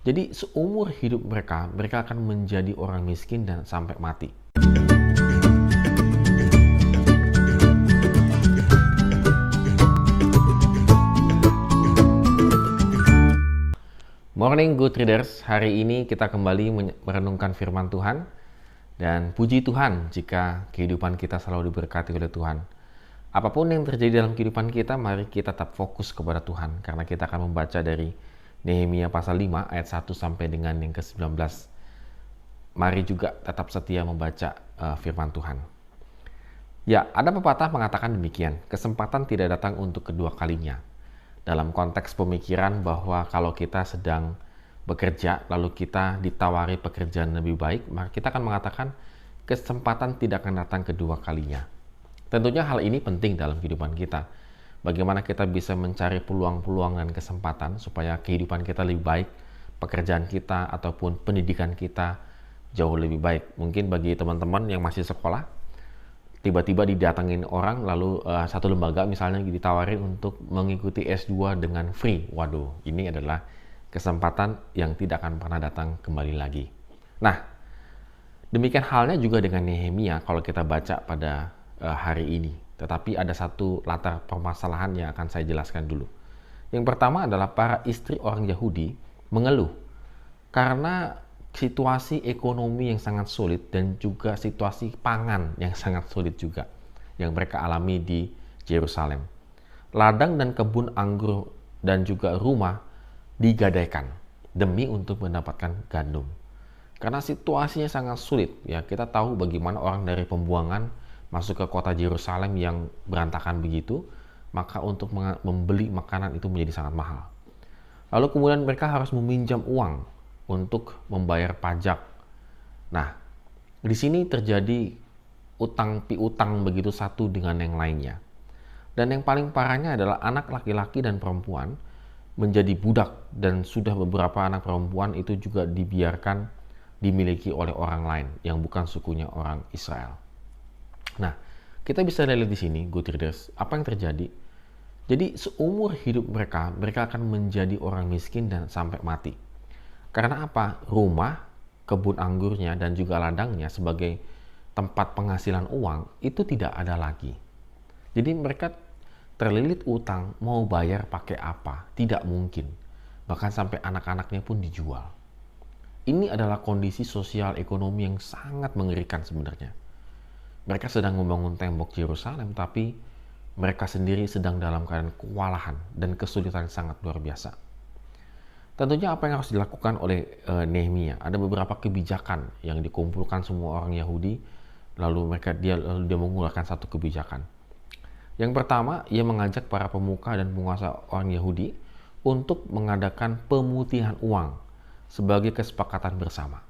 Jadi seumur hidup mereka, mereka akan menjadi orang miskin dan sampai mati. Morning Good Readers, hari ini kita kembali merenungkan firman Tuhan. Dan puji Tuhan jika kehidupan kita selalu diberkati oleh Tuhan. Apapun yang terjadi dalam kehidupan kita, mari kita tetap fokus kepada Tuhan. Karena kita akan membaca dari Nehemia pasal 5 ayat 1 sampai dengan yang ke-19. Mari juga tetap setia membaca firman Tuhan. Ya, ada pepatah mengatakan demikian, kesempatan tidak datang untuk kedua kalinya. Dalam konteks pemikiran bahwa kalau kita sedang bekerja, lalu kita ditawari pekerjaan lebih baik, maka kita akan mengatakan kesempatan tidak akan datang kedua kalinya. Tentunya hal ini penting dalam kehidupan kita. Bagaimana kita bisa mencari peluang-peluang dan kesempatan supaya kehidupan kita lebih baik, pekerjaan kita ataupun pendidikan kita jauh lebih baik. Mungkin bagi teman-teman yang masih sekolah, tiba-tiba didatengin orang, lalu satu lembaga misalnya ditawarin untuk mengikuti S2 dengan free. Waduh, ini adalah kesempatan yang tidak akan pernah datang kembali lagi. Nah, demikian halnya juga dengan Nehemia kalau kita baca pada hari ini. Tetapi ada satu latar permasalahan yang akan saya jelaskan dulu. Yang pertama adalah para istri orang Yahudi mengeluh karena situasi ekonomi yang sangat sulit dan juga situasi pangan yang sangat sulit juga yang mereka alami di Yerusalem. Ladang dan kebun anggur dan juga rumah digadaikan demi untuk mendapatkan gandum. Karena situasinya sangat sulit, ya kita tahu bagaimana orang dari pembuangan masuk ke kota Yerusalem yang berantakan begitu, maka untuk membeli makanan itu menjadi sangat mahal. Lalu kemudian mereka harus meminjam uang untuk membayar pajak. Nah, di sini terjadi utang piutang begitu satu dengan yang lainnya. Dan yang paling parahnya adalah anak laki-laki dan perempuan menjadi budak, dan sudah beberapa anak perempuan itu juga dibiarkan dimiliki oleh orang lain yang bukan sukunya orang Israel. Nah, kita bisa lihat di sini, good readers, apa yang terjadi. Jadi seumur hidup mereka, mereka akan menjadi orang miskin dan sampai mati. Karena apa? Rumah, kebun anggurnya, dan juga ladangnya sebagai tempat penghasilan uang itu tidak ada lagi. Jadi mereka terlilit utang, mau bayar pakai apa? Tidak mungkin. Bahkan sampai anak-anaknya pun dijual. Ini adalah kondisi sosial ekonomi yang sangat mengerikan sebenarnya. Mereka sedang membangun tembok Yerusalem, tapi mereka sendiri sedang dalam keadaan kewalahan dan kesulitan yang sangat luar biasa. Tentunya apa yang harus dilakukan oleh Nehemia? Ada beberapa kebijakan yang dikumpulkan semua orang Yahudi, lalu dia mengeluarkan satu kebijakan. Yang pertama, ia mengajak para pemuka dan penguasa orang Yahudi untuk mengadakan pemutihan uang sebagai kesepakatan bersama.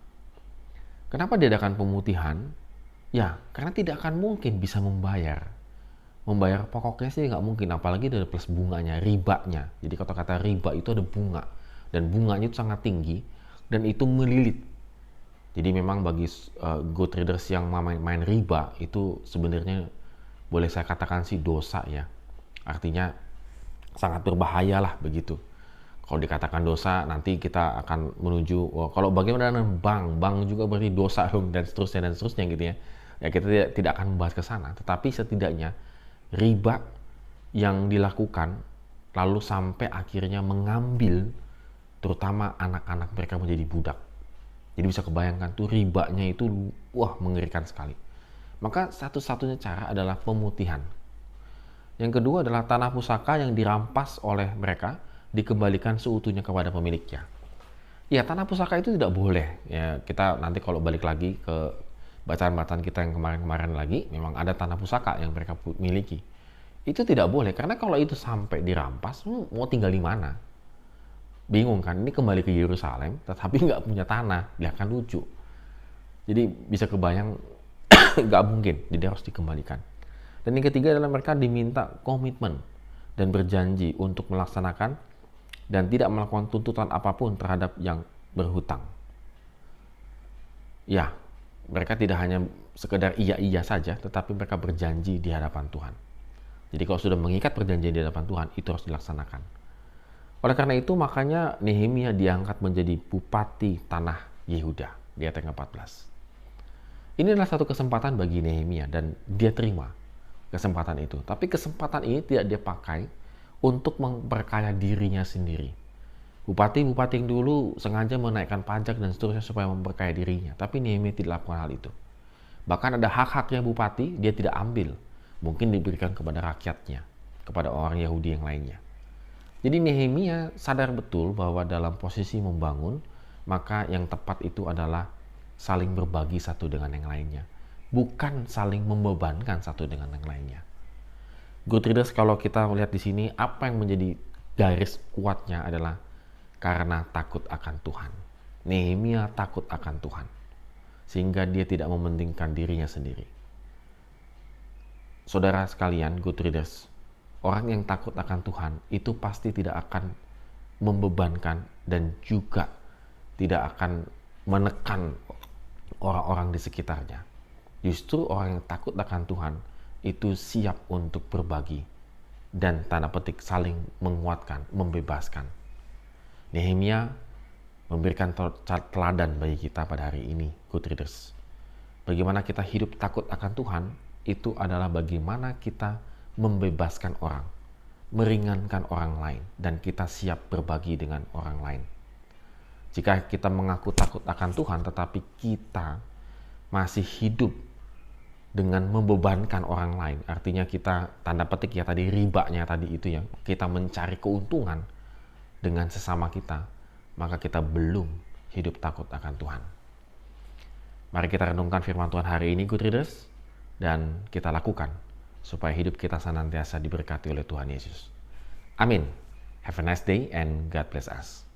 Kenapa diadakan pemutihan? Ya, karena tidak akan mungkin bisa membayar. Membayar pokoknya sih nggak mungkin, apalagi ada plus bunganya, ribanya. Jadi kata-kata riba itu ada bunga, dan bunganya itu sangat tinggi, dan itu melilit. Jadi memang bagi good readers yang main riba, itu sebenarnya boleh saya katakan sih dosa ya. Artinya sangat berbahaya lah begitu. Kalau dikatakan dosa, nanti kita akan menuju, kalau bagaimana dengan bank juga berarti dosa dan seterusnya gitu ya. Ya kita tidak akan membahas ke sana. Tetapi setidaknya riba yang dilakukan lalu sampai akhirnya mengambil terutama anak-anak mereka menjadi budak. Jadi bisa kebayangkan tuh ribanya itu mengerikan sekali. Maka satu-satunya cara adalah pemutihan. Yang kedua adalah tanah pusaka yang dirampas oleh mereka dikembalikan seutuhnya kepada pemiliknya. Ya, tanah pusaka itu tidak boleh. Ya, kita nanti kalau balik lagi ke bacaan-bacaan kita yang kemarin-kemarin lagi, memang ada tanah pusaka yang mereka miliki. Itu tidak boleh, karena kalau itu sampai dirampas, mau tinggal di mana? Bingung kan? Ini kembali ke Yerusalem, tetapi nggak punya tanah. Dia akan lucu. Jadi bisa kebayang nggak mungkin, jadi harus dikembalikan. Dan yang ketiga adalah mereka diminta komitmen dan berjanji untuk melaksanakan dan tidak melakukan tuntutan apapun terhadap yang berhutang. Ya, mereka tidak hanya sekedar iya saja, tetapi mereka berjanji di hadapan Tuhan. Jadi kalau sudah mengikat perjanjian di hadapan Tuhan, itu harus dilaksanakan. Oleh karena itu makanya Nehemia diangkat menjadi bupati tanah Yehuda di ayat yang ke-14. Ini adalah satu kesempatan bagi Nehemia dan dia terima kesempatan itu. Tapi kesempatan ini tidak dia pakai untuk memperkaya dirinya sendiri. Bupati-bupati yang dulu sengaja menaikkan pajak dan seterusnya supaya memperkaya dirinya. Tapi Nehemia tidak lakukan hal itu. Bahkan ada hak-haknya bupati, dia tidak ambil. Mungkin diberikan kepada rakyatnya, kepada orang Yahudi yang lainnya. Jadi Nehemia sadar betul bahwa dalam posisi membangun, maka yang tepat itu adalah saling berbagi satu dengan yang lainnya. Bukan saling membebankan satu dengan yang lainnya. Good readers, kalau kita melihat di sini, apa yang menjadi garis kuatnya adalah karena takut akan Tuhan. Nehemia takut akan Tuhan, sehingga dia tidak mementingkan dirinya sendiri. Saudara sekalian, good readers, orang yang takut akan Tuhan itu pasti tidak akan membebankan dan juga tidak akan menekan orang-orang di sekitarnya. Justru orang yang takut akan Tuhan itu siap untuk berbagi dan tanda petik saling menguatkan, membebaskan. Nehemia memberikan teladan bagi kita pada hari ini, good readers. Bagaimana kita hidup takut akan Tuhan, itu adalah bagaimana kita membebaskan orang, meringankan orang lain, dan kita siap berbagi dengan orang lain. Jika kita mengaku takut akan Tuhan, tetapi kita masih hidup dengan membebankan orang lain, artinya kita, tanda petik ya tadi, ribanya tadi itu ya, kita mencari keuntungan dengan sesama kita, maka kita belum hidup takut akan Tuhan. Mari kita renungkan firman Tuhan hari ini, good readers, dan kita lakukan supaya hidup kita senantiasa diberkati oleh Tuhan Yesus. Amin. Have a nice day and God bless us.